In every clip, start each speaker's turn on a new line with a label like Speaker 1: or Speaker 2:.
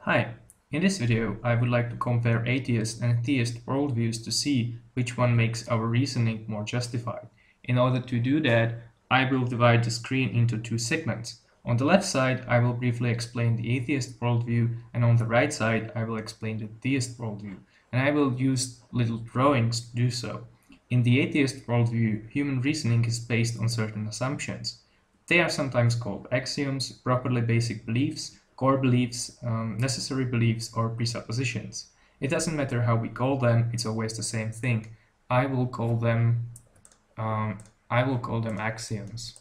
Speaker 1: Hi, in this video I would like to compare atheist and theist worldviews to see which one makes our reasoning more justified. In order to do that, I will divide the screen into two segments. On the left side I will briefly explain the atheist worldview, and on the right side I will explain the theist worldview, and I will use little drawings to do so. In the atheist worldview, human reasoning is based on certain assumptions. They are sometimes called axioms, properly basic beliefs, core beliefs, necessary beliefs, or presuppositions. It doesn't matter how we call them, it's always the same thing. I will call them axioms.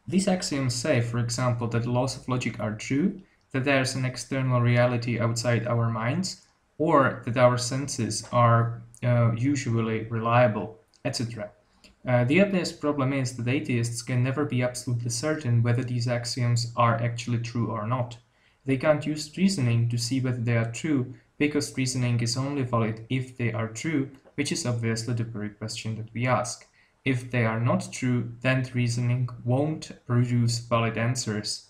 Speaker 1: These axioms say, for example, that the laws of logic are true, that there is an external reality outside our minds, or that our senses are usually reliable, etc. The obvious problem is that atheists can never be absolutely certain whether these axioms are actually true or not. They can't use reasoning to see whether they are true, because reasoning is only valid if they are true, which is obviously the very question that we ask. If they are not true, then reasoning won't produce valid answers.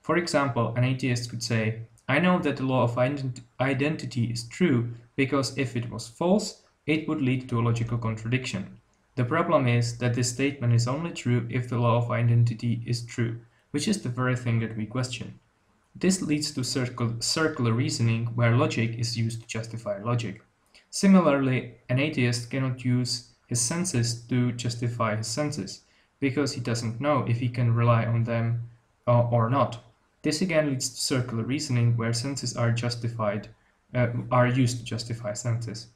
Speaker 1: For example, an atheist could say, I know that the law of identity is true, because if it was false, it would lead to a logical contradiction. The problem is that this statement is only true if the law of identity is true, which is the very thing that we question. This leads to circular reasoning, where logic is used to justify logic. Similarly, an atheist cannot use his senses to justify his senses, because he doesn't know if he can rely on them or not. This again leads to circular reasoning, where senses are used to justify senses.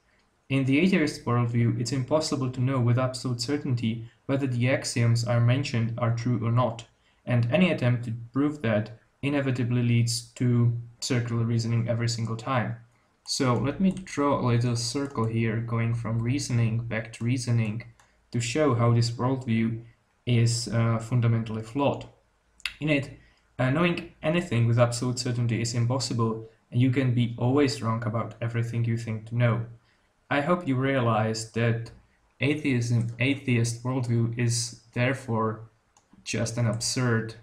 Speaker 1: In the atheist worldview, it's impossible to know with absolute certainty whether the axioms mentioned are true or not, and any attempt to prove that inevitably leads to circular reasoning every single time. So let me draw a little circle here, going from reasoning back to reasoning, to show how this worldview is fundamentally flawed. In it, knowing anything with absolute certainty is impossible, and you can be always wrong about everything you think to know. I hope you realize that atheist worldview is therefore just an absurd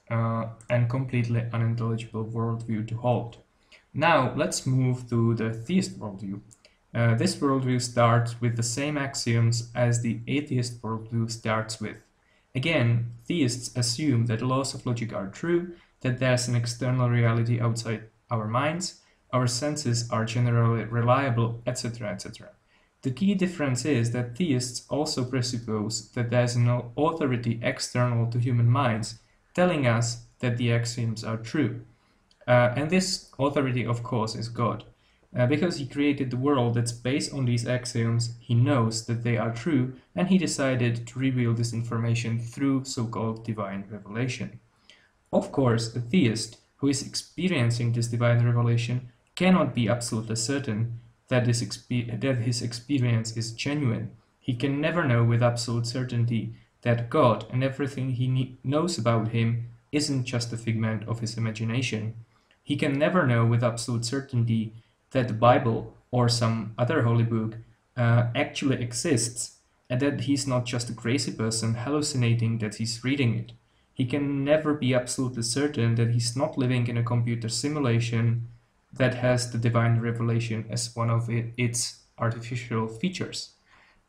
Speaker 1: and completely unintelligible worldview to hold. Now let's move to the theist worldview. This worldview starts with the same axioms as the atheist worldview starts with. Again, theists assume that the laws of logic are true, that there's an external reality outside our minds, our senses are generally reliable, etc., etc. The key difference is that theists also presuppose that there's no authority external to human minds telling us that the axioms are true. And this authority, of course, is God. Because he created the world that's based on these axioms, he knows that they are true, and he decided to reveal this information through so-called divine revelation. Of course, a theist who is experiencing this divine revelation cannot be absolutely certain that his experience is genuine. He can never know with absolute certainty that God and everything he knows about him isn't just a figment of his imagination. He can never know with absolute certainty that the Bible or some other holy book actually exists, and that he's not just a crazy person hallucinating that he's reading it. He can never be absolutely certain that he's not living in a computer simulation that has the divine revelation as one of its artificial features.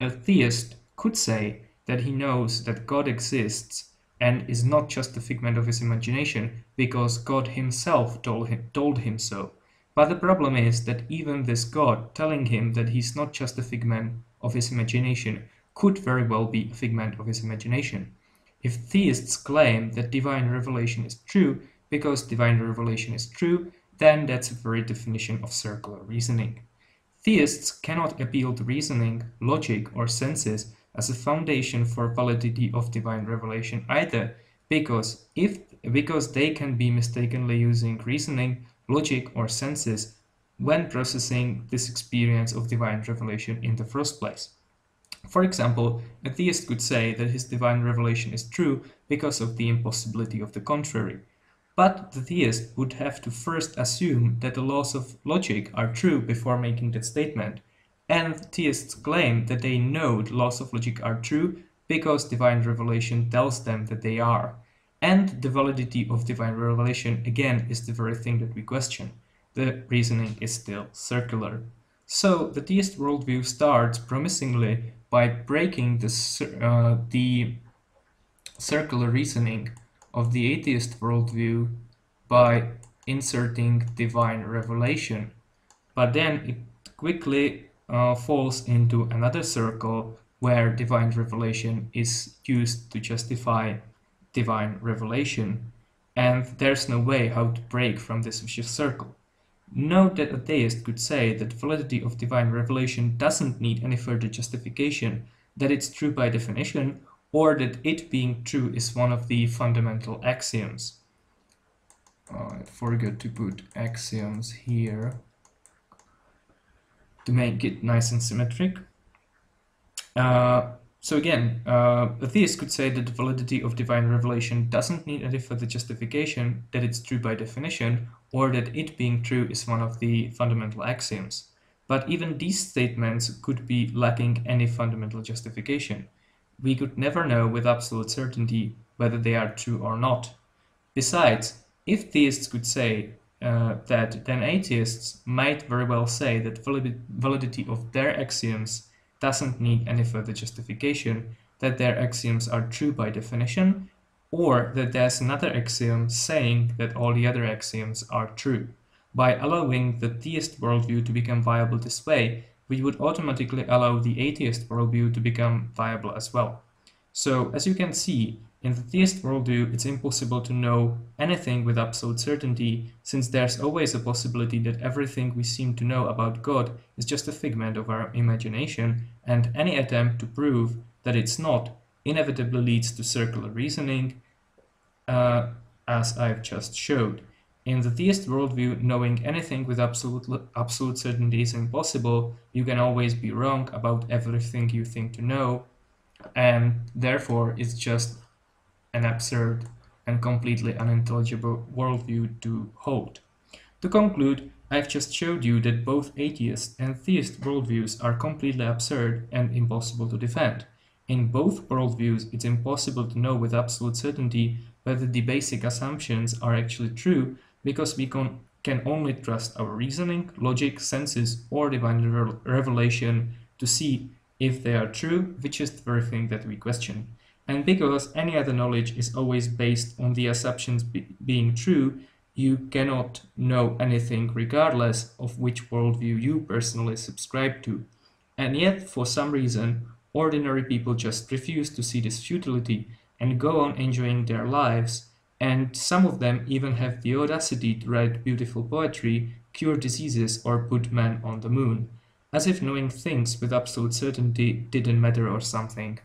Speaker 1: A theist could say that he knows that God exists and is not just a figment of his imagination because God himself told him so. But the problem is that even this God telling him that he's not just a figment of his imagination could very well be a figment of his imagination. If theists claim that divine revelation is true because divine revelation is true, then that's a very definition of circular reasoning. Theists cannot appeal to reasoning, logic, or senses as a foundation for validity of divine revelation either, because they can be mistakenly using reasoning, logic, or senses when processing this experience of divine revelation in the first place. For example, a theist could say that his divine revelation is true because of the impossibility of the contrary. But the theist would have to first assume that the laws of logic are true before making that statement. And theists claim that they know the laws of logic are true because divine revelation tells them that they are. And the validity of divine revelation, again, is the very thing that we question. The reasoning is still circular. So the theist worldview starts promisingly by breaking the circular reasoning of the atheist worldview by inserting divine revelation. But then it quickly falls into another circle where divine revelation is used to justify divine revelation, and there's no way how to break from this vicious circle. Note that a theist could say that the validity of divine revelation doesn't need any further justification, that it's true by definition, or that it being true is one of the fundamental axioms. I forgot to put axioms here to make it nice and symmetric. So again, a theist could say that the validity of divine revelation doesn't need any further justification, that it's true by definition, or that it being true is one of the fundamental axioms. But even these statements could be lacking any fundamental justification. We could never know with absolute certainty whether they are true or not. Besides, if theists could say that, then atheists might very well say that validity of their axioms doesn't need any further justification, that their axioms are true by definition, or that there's another axiom saying that all the other axioms are true. By allowing the theist worldview to become viable this way, we would automatically allow the atheist worldview to become viable as well. So, as you can see, in the theist worldview, it's impossible to know anything with absolute certainty, since there's always a possibility that everything we seem to know about God is just a figment of our imagination, and any attempt to prove that it's not inevitably leads to circular reasoning, as I've just showed. In the theist worldview, knowing anything with absolute certainty is impossible. You can always be wrong about everything you think to know, and therefore it's just an absurd and completely unintelligible worldview to hold. To conclude, I've just showed you that both atheist and theist worldviews are completely absurd and impossible to defend. In both worldviews, it's impossible to know with absolute certainty whether the basic assumptions are actually true, because we can only trust our reasoning, logic, senses, or divine revelation to see if they are true, which is the very thing that we question. And because any other knowledge is always based on the assumptions being true, you cannot know anything regardless of which worldview you personally subscribe to. And yet, for some reason, ordinary people just refuse to see this futility and go on enjoying their lives, and some of them even have the audacity to write beautiful poetry, cure diseases, or put man on the moon, as if knowing things with absolute certainty didn't matter or something.